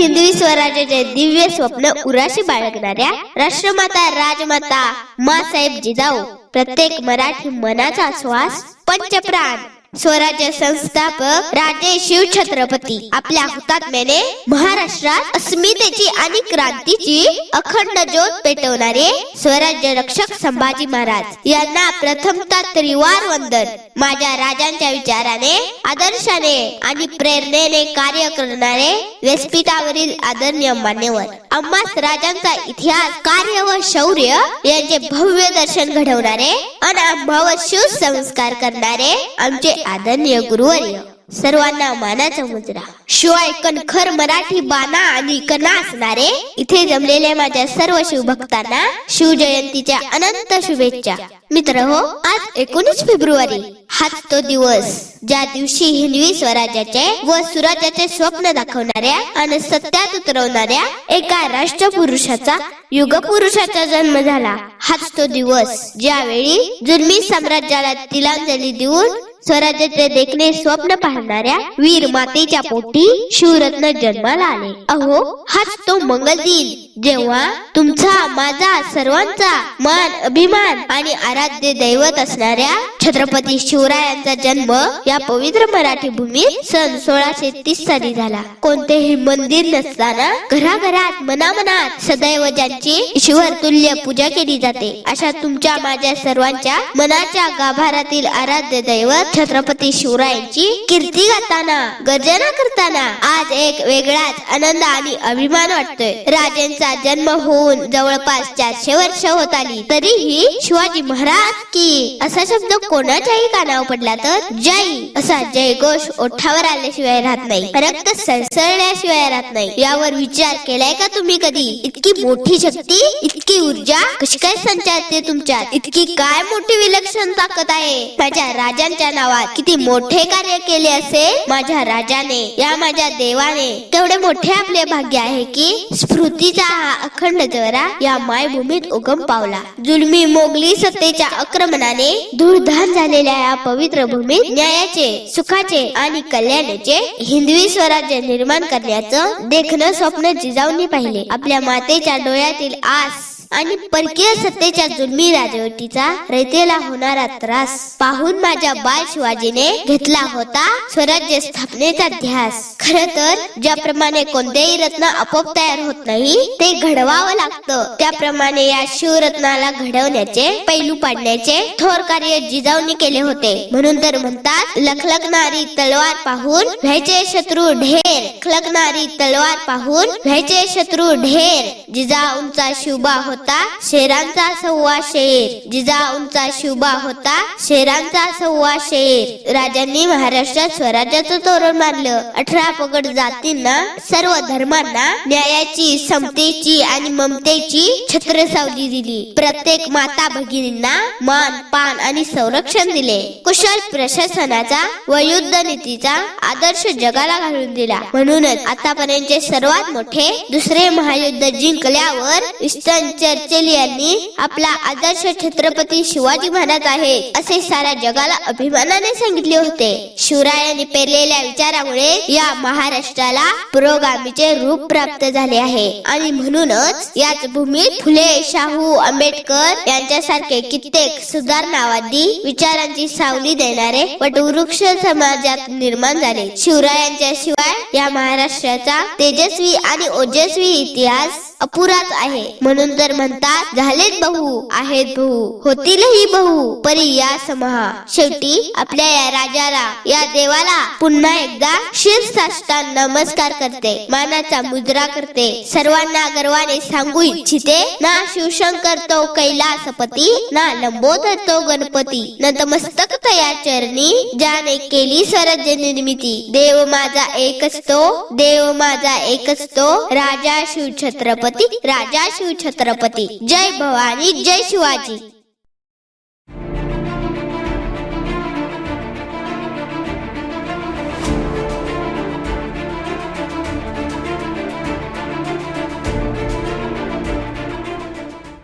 हिंदवी स्वराज्याचे दिव्य स्वप्न उराशी बाळगणाऱ्या राष्ट्रमाता राजमाता माँसाहेब जिजाऊ प्रत्येक मराठी मनाचा श्वास पंचप्राण स्वराज्य संस्थापक राजे शिव छत्रपती आपल्या हुतात्म्याने महाराष्ट्रात अस्मितेची आणि क्रांतीची अखंड ज्योत पेटवणारे स्वराज्य रक्षक संभाजी महाराज यांना प्रथमतः त्रिवार वंदन। माझ्या राजांच्या विचाराने आदर्शाने आणि प्रेरणेने कार्य करणारे व्यासपीठावरील आदरणीय मान्यवर आम्हास राजांचा इतिहास कार्य व शौर्य यांचे भव्य दर्शन घडवणारे आणि आम्हावर शिव संस्कार करणारे आमचे आदरणीय गुरुवर्य सर्वांना मानाचा मुजरा। शिवाय कणखर मराठी बाणा आणि कणा असणारे इथे जमलेल्या माझ्या सर्व शिवभक्तांना शिवजयंतीच्या अनंत शुभेच्छा। मित्रहो, आज 19 फेब्रुवारी हाच तो दिवस ज्या दिवशी हिंदवी स्वराज्याचे व सुराज्याचे स्वप्न दाखवणाऱ्या आणि सत्यात उतरवणाऱ्या एका राष्ट्रपुरुषाचा युगपुरुषाचा जन्म झाला। हाच तो दिवस ज्यावेळी जुलमी साम्राज्याला तिलांजली देऊन स्वराज्याचे देखणे स्वप्न पाहणाऱ्या वीर मातेच्या पोटी शिवरत्न जन्माला आले। अहो, हाच तो मंगल दिन जेव्हा तुमचा माझा सर्वांचा मान अभिमान आणि आराध्य दैवत असणाऱ्या छत्रपती शिवरायांचा जन्म या पवित्र मराठी भूमीत सन 1630 साली झाला। कोणतेही मंदिर नसताना घराघरात मनामनात सदैव ज्यांची ईश्वर तुल्य पूजा केली जाते अशा तुमच्या माझ्या सर्वांच्या मनाच्या गाभारातील आराध्य दैवत छत्रपती शिवरायांची कीर्ती गाताना गर्जना करताना आज एक वेगळाच आनंद आणि अभिमान वाटतोय। राजांचा जन्म होऊन जवळपास 400 वर्ष होत आली तरीही शिवाजी महाराज की असा शब्द कोणाच्याही कानावर पडला तर जय असा जयघोष ओठावर आल्याशिवाय राहत नाही, रक्त सळसळल्याशिवाय राहत नाही। यावर विचार केलाय का तुम्ही कधी? इतकी मोठी शक्ती, इतकी ऊर्जा कशी काय संचारते तुमच्यात? इतकी काय मोठी विलक्षण ताकद आहे? माझ्या राजांच्या नावात किती मोठे कार्य केले असेल माझ्या राजाने, या माझ्या देवाने। तेवढे मोठे आपले भाग्य आहे की स्फूर्तीचा हा अखंड जवरा या मायभूमीत उगम पावला। जुलमी मोगली सत्तेच्या आक्रमणाने धूळधान झालेल्या या पवित्र भूमीत न्यायाचे, सुखाचे आणि कल्याणाचे हिंदवी स्वराज्य निर्माण करण्याचं देखणं स्वप्न जिजाऊंनी पाहिले। आपल्या मातेच्या डोळ्यातील आस आणि परकीय सत्तेच्या जुलमी राजवटीचा रयतेला होणारा त्रास पाहून माझ्या बाळ शिवाजीने घेतला होता स्वराज्य स्थापनेचा ध्यास। खर तर ज्याप्रमाणे कोणतेही रत्न आपोआप तयार होत नाही, ते घडवावं लागतं, त्याप्रमाणे या शिवरत्नाला घडवण्याचे, पैलू पाडण्याचे थोर कार्य जिजाऊंनी केले होते। म्हणून तर म्हणतात, लखलखणारी तलवार पाहून व्हायचे शत्रू ढेर, लखलखणारी तलवार पाहून व्हायचे शत्रू ढेर। जिजाऊंचा शिवबा होता शेरांचा सव्वा शेर, जिजाऊंचा शिवबा होता शेरांचा सव्वा शेर। राजांनी महाराष्ट्रात स्वराज्याचं तोरण मारलं। 18 पगड जातींना, सर्व धर्मांना न्यायाची, समतेची आणि ममतेची छत्रसावली दिली। प्रत्येक माता भगिनींना मान, पान आणि संरक्षण दिले। कुशल प्रशासनाचा व युद्ध नीतीचा आदर्श जगाला घालून दिला। म्हणूनच आतापर्यंतचे सर्वात मोठे दुसरे महायुद्ध जिंकल्यावर विस्टन चर्चिल यांनी आपला आदर्श छत्रपती शिवाजी महाराज आहे असे साऱ्या जगाला अभिमानाने सांगितले होते। शिवरायांनी पेरलेल्या विचारामुळे या महाराष्ट्राला पुरोगामीचे रूप प्राप्त झाले आहे आणि म्हणूनच याच भूमीत फुले, शाहू, आंबेडकर यांच्यासारखे कित्येक सुधारणावादी विचारांची सावली देणारे वटवृक्ष समाजात निर्माण झाले। शिवरायांच्या शिवाय या महाराष्ट्राचा तेजस्वी आणि ओजस्वी इतिहास अपुराच आहे। म्हणून तर म्हणतात, झालेत बहु, आहेत बहु, होतीलही बहु, परी या समहा। शेवटी आपल्या या राजाला, या देवाला पुन्हा एकदा शीर्षाष्टांग नमस्कार करते, मानाचा मुजरा करते। सर्वांना गर्वाने सांगू इच्छिते, ना शिवशंकर तो कैलासपती, ना लंबोदर तो गणपती। नतमस्तक तया चरणी, ज्याने केली स्वराज्य निर्मिती। देव माझा एकच तो, देव माझा एकच तो, राजा शिव छत्रपती, राजा शिव छत्रपती। जय भवानी, जय शिवाजी।